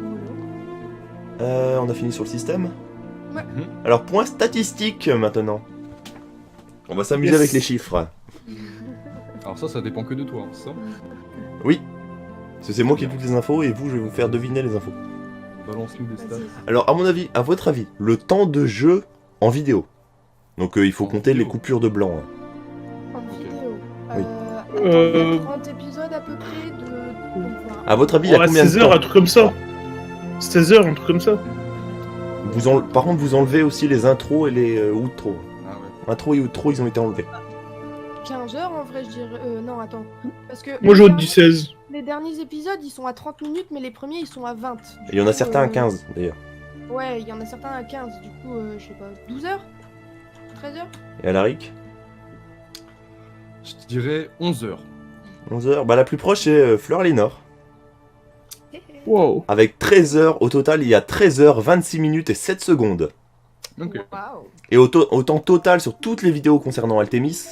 voilà. On a fini sur le système. Ouais. Alors, point statistique maintenant. On va s'amuser Yes. avec les chiffres. Alors ça dépend que de toi, hein, c'est ça. Oui. Parce que c'est moi qui ai toutes les infos et vous, je vais vous faire deviner les infos. Balance-nous des stats. Vas-y. Alors, à mon avis, à votre avis, le temps de jeu en vidéo. Donc, il faut En compter les vidéo. coupures de blanc. Hein. En vidéo. Oui. Attends, il y a 30 épisodes à peu près de. Enfin, À votre avis, il y a Ouais, combien de 16 heures, temps un truc comme ça. 16 heures, un truc comme ça. Par contre, vous enlevez aussi les intros et les outros. Ah ouais. Intro et outro, ils ont été enlevés. 15 heures en vrai, je dirais. Non, attends. Parce que. Moi, j'aurais dit 16. Les derniers épisodes, ils sont à 30 minutes, mais les premiers, ils sont à 20. Et il y en a certains à 15. 15, d'ailleurs. Ouais, il y en a certains à 15. Du coup, je sais pas, 12 heures 13 heures Et Alaric Je te dirais 11 heures. 11 heures. Bah, la plus proche, c'est Fleur Lénore. Wow. Avec 13 heures. Au total, il y a 13 heures, 26 minutes et 7 secondes. Ok. Waouh. Et au temps total, sur toutes les vidéos concernant Altémis,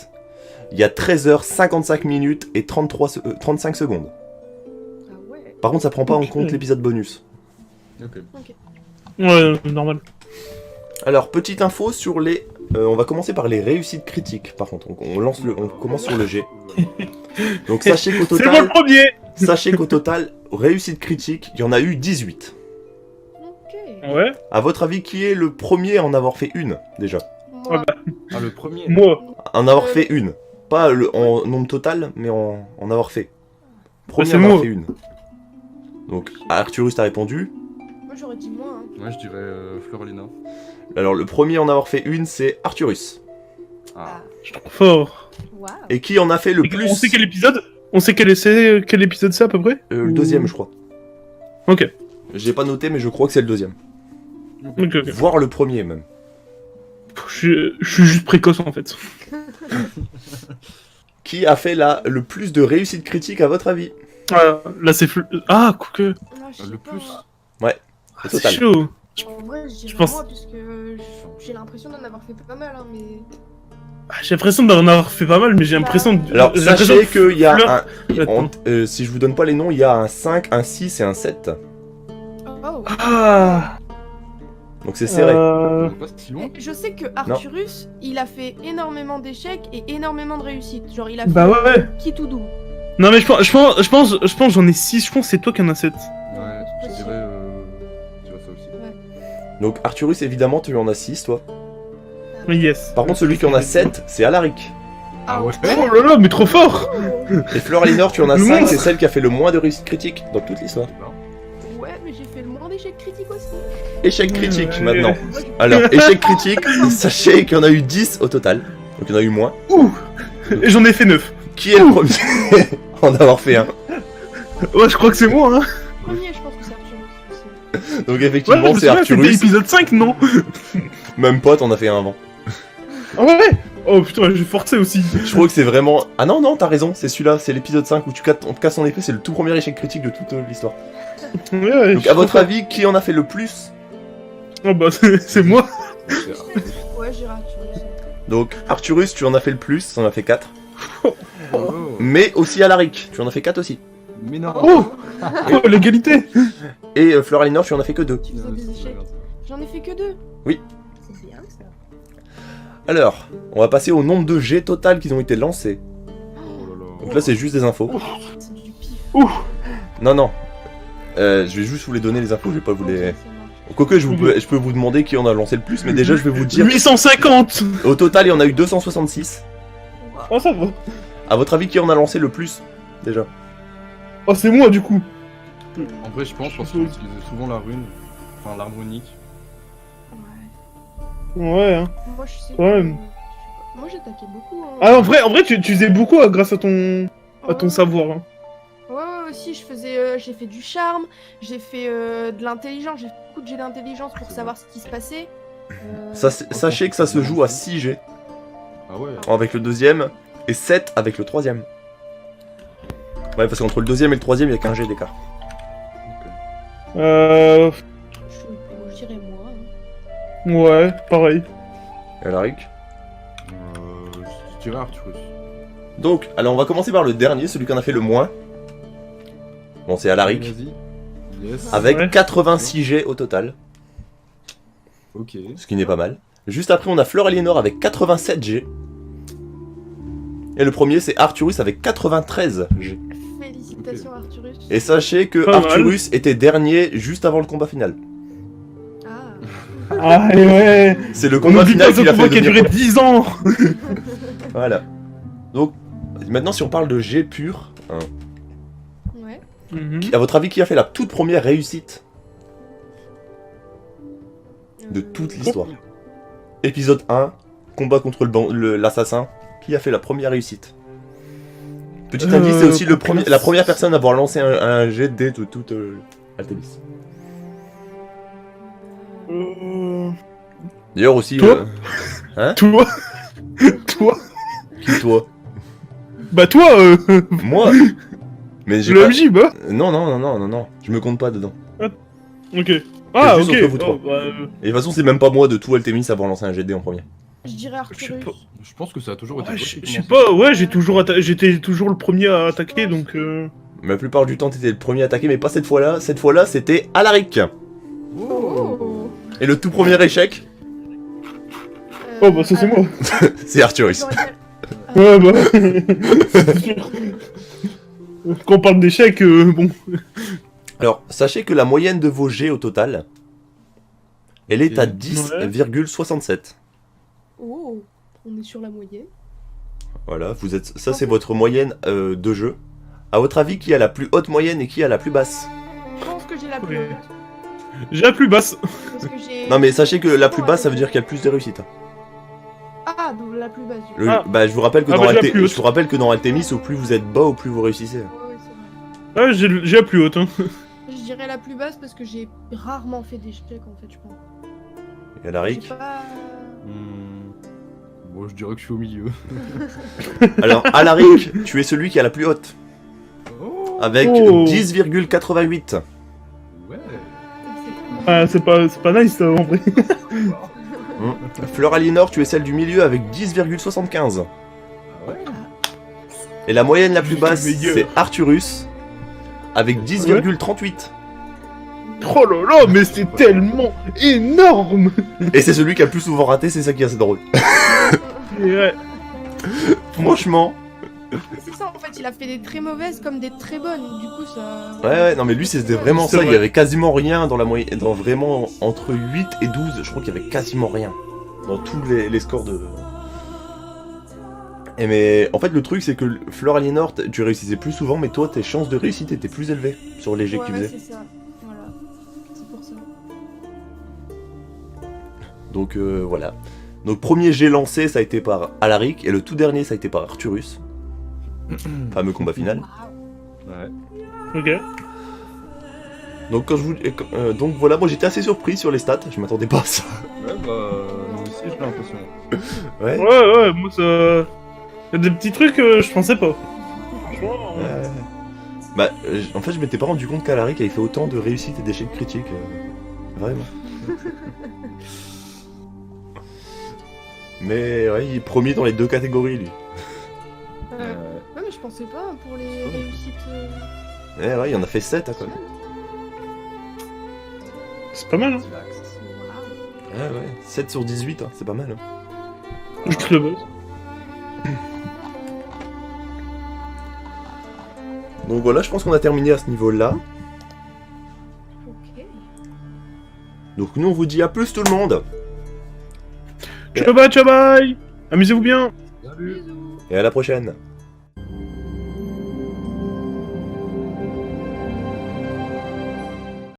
il y a 13 heures, 55 minutes et 35 secondes. Ah ouais. Par contre, ça prend pas en Ok. compte l'épisode bonus. Ok. Ouais, normal. Alors, petite info sur les... on va commencer par les réussites critiques, par contre. On commence sur le G. Donc sachez qu'au C'est moi le total, premier. réussite critique, il y en a eu 18. Ok. Ouais. À votre avis, qui est le premier à en avoir fait une, déjà? Moi. Ah, le premier. Moi. En avoir fait une. Pas en nombre total, mais en avoir fait. Premier c'est à en avoir moi. fait une. Donc, Arcturus t'a répondu. Moi, j'aurais dit moi. Hein. Ouais, je dirais Floralina. Alors, le premier à en avoir fait une, c'est Arcturus. Ah. Je trouve fort. Waouh. Et qui en a fait le Et plus? On sait quel épisode On sait quel épisode c'est à peu près Le deuxième, je crois. Ok. J'ai pas noté, mais je crois que c'est le deuxième. Ok, ok. Voire le premier, même. Je suis juste précoce en fait. Qui a fait le plus de réussite critique, à votre avis? Là c'est Ah, quoique. Non, je sais Le pas, plus. moi. Au C'est total. chaud. En vrai, je dirais pense- moi, puisque j'ai l'impression d'en avoir fait pas mal, hein, mais. J'ai l'impression d'en avoir fait pas mal, mais j'ai l'impression de. Alors, j'ai l'impression sachez de qu'il y a Fleur- un... si je vous donne pas les noms, il y a un 5, un 6 et un 7. Oh. Ah. Donc c'est serré. On est pas si loin. Je sais que Arcturus, il a fait énormément d'échecs et énormément de réussites. Genre, il a fait Bah ouais. qui tout doux. Non mais je pense j'en ai 6, je pense que c'est toi qui en as 7. Ouais, je dirais ça aussi. Donc Arcturus, évidemment, tu en as 6, toi. Yes. Par contre, celui qui en a 7, c'est Alaric. Ah ouais. Oh là là, mais trop fort. Et Fleur Alinor, tu en as Le 5, monstre. c'est celle qui a fait le moins de réussite critique dans toute l'histoire. Ouais, mais j'ai fait le moins d'échecs critiques aussi. Échec critique, Ouais. maintenant. Moi, j'ai- Alors, échec critique, sachez qu'il y en a eu 10 au total. Donc il y en a eu moins. Et j'en ai fait 9. Qui est le premier à en avoir fait un? Ouais, je crois que c'est moi, hein. Premier, je pense que c'est Arcturus. aussi. Donc Ouais, effectivement, je me c'est souviens, c'était Arcturus. épisode 5, non? Même pas, t'en as fait un avant. Ah ouais. Oh putain, j'ai forcé aussi. Je crois que c'est vraiment... Ah non, non, t'as raison, c'est celui-là, c'est l'épisode 5 où tu casses ton épée, c'est le tout premier échec critique de toute l'histoire. Ouais, Donc à votre avis, qui en a fait le plus? Oh bah c'est moi. Ouais, j'ai Arcturus. Donc Arcturus, tu en as fait le plus, t'en as fait 4. Oh. Mais aussi Alaric, tu en as fait 4 aussi. Mais non. Oh, oh l'égalité. Et Fleur Alinor, tu en as fait que 2. Tu faisais des échecs. J'en ai fait que 2. Oui. C'est bien ça. Alors, on va passer au nombre de jets total qui ont été lancés. Oh là là. Donc là, c'est juste des infos. C'est du pif. Non, non. Je vais juste vous les donner les infos, je vais pas vous les... Ok, ça marche. Quoique, je peux vous demander qui en a lancé le plus, mais déjà, je vais vous dire... 850. Au total, il y en a eu 266. Wow. Oh ça va. À votre avis, qui en a lancé le plus, déjà? Oh c'est moi du coup. En vrai, je pense parce qu'on utilisait souvent la rune, enfin l'arbre unique. Ouais. Ouais. Hein. Moi, je sais. Ouais. que- Moi, j'attaquais beaucoup. Hein. Ah en vrai tu faisais beaucoup grâce à ton Ouais. savoir. Hein. Ouais, aussi, j'ai fait du charme, j'ai fait de l'intelligence, j'ai fait beaucoup de jets d'intelligence pour savoir ce qui se passait. Sachez que ça se joue à 6 jets Ah ouais. avec le deuxième et 7 avec le troisième. Ouais, parce qu'entre le deuxième et le troisième, il y a qu'un jet d'écart. Je dirais moi. Hein. Ouais, pareil. Et Alaric? Je dirais Arcturus. Donc, alors on va commencer par le dernier, celui qui en a fait le moins. Bon, c'est Alaric. Vas-y. Yes. Avec Ouais. 86 jets au total, Ok. ce qui n'est pas mal. Juste après, on a Fleur Aliénor avec 87 jets. Et le premier, c'est Arcturus avec 93 jets. Félicitations. Félicitations Arthurus. Et sachez que Pas mal. Arthurus était dernier juste avant le combat final. Ah. Ah, et ouais. C'est le On combat oublie final pas ce qui l'a combat fait qui a devenir duré 10 ans. Voilà. Donc, maintenant, si on parle de G pur, hein, Ouais. à votre avis, qui a fait la toute première réussite de toute l'histoire? Épisode 1, combat contre l'assassin. Qui a fait la première réussite? Petit indice, c'est aussi la première personne à avoir lancé un jet de dés de toute Altémis. D'ailleurs aussi... Toi Hein? Toi. Toi. Qui toi? Bah toi, Moi? Mais j'ai le pas... MJ, bah. Non, je me compte pas dedans. Ok. Ah, juste ok. entre vous trois. Oh, bah, Et de toute façon, c'est même pas moi de tout Altémis à avoir lancé un jet de dés en premier. Je dirais je sais Arthurus. pas. Je pense que ça a toujours été. Ouais, toi je qui sais commençais. pas, ouais, j'étais toujours le premier à attaquer, donc... La plupart du temps, t'étais le premier à attaquer, mais pas cette fois-là. Cette fois-là, c'était Alaric. Oh. Et le tout premier échec, Oh, bah ça c'est moi. c'est Arthurus. j'aurais dit- Ouais, bah... c'est sûr. Quand on parle d'échecs, bon... Alors, sachez que la moyenne de vos jets au total, elle est à Ouais. 10,67. Oh. On est sur la moyenne. Voilà, vous êtes. Ça, c'est votre moyenne de jeu. À votre avis, qui a la plus haute moyenne et qui a la plus basse? Je pense que j'ai la plus Ouais. haute. J'ai la plus basse. Parce que j'ai... Non, mais sachez que la plus basse, ça veut dire qu'il y a le plus de réussite. Ah, donc la plus basse. Du coup. Ah. Bah, je vous rappelle que Ah, dans bah, j'ai la plus haute. je vous rappelle que dans Altémis, au plus vous êtes bas, au plus vous réussissez. Ouais, c'est vrai. Ouais, j'ai la plus haute, hein. Je dirais la plus basse parce que j'ai rarement fait d'échecs en fait, je pense. Et Alaric? J'ai pas... Bon, je dirais que je suis au milieu. Alors, Alaric, tu es celui qui a la plus haute. Oh, Avec Oh. 10,88. ouais. Ah, c'est pas nice, ça, en vrai. Fleur Alinor, tu es celle du milieu avec 10,75. Ah ouais. Et la moyenne la plus Je basse, suis meilleur. c'est Arthurus, avec 10,38. Oh là là, mais c'est tellement énorme. Et c'est celui qui a le plus souvent raté, c'est ça qui est assez drôle. Et ouais. Franchement. C'est ça en fait, il a fait des très mauvaises comme des très bonnes, du coup ça... Ouais, non mais lui c'était vraiment C'est ça, il y vrai. avait quasiment rien dans la moyenne, dans vraiment entre 8 et 12, je crois qu'il y avait quasiment rien. Dans tous les scores de... Et mais en fait le truc c'est que Fleur Aliénor, tu réussissais plus souvent, mais toi tes chances de réussite étaient plus élevées sur les jets que tu faisais. c'est ça. Voilà. C'est pour ça. Donc voilà. Donc premier jet lancé ça a été par Alaric, et le tout dernier ça a été par Arthurus. Fameux combat final. Waouh. Ouais. Ok. Donc quand je vous... donc voilà, moi j'étais assez surpris sur les stats, je m'attendais pas à ça. Ouais, bah, moi aussi j'ai l'impression. Ouais. Ouais, moi ça... Y a des petits trucs que je pensais pas. Franchement... Bah, en fait, je m'étais pas rendu compte qu'Alaric avait fait autant de réussites et d'échecs critiques. Vraiment. Mais ouais, il est premier dans les deux catégories, lui. Ouais, mais je pensais pas hein, pour les réussites... Eh ouais, il en a fait 7 à quoi. C'est pas mal, hein. Waouh. Ouais, ouais, 7 sur 18, hein, c'est pas mal. Hein. Juste le buzz. Donc voilà, je pense qu'on a terminé à ce niveau-là. Ok. Donc nous, on vous dit à plus tout le monde. Ciao bye, ciao bye. Amusez-vous bien. Salut. Bisous. Et à la prochaine.